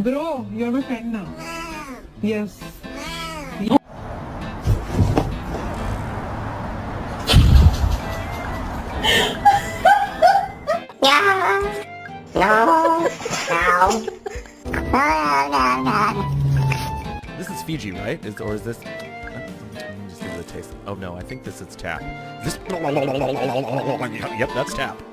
Bro, you're my friend now. Yes. This is Fiji, right? Or is this? Let me just give it a taste. Oh no, I think this is tap. This. Yep, that's tap.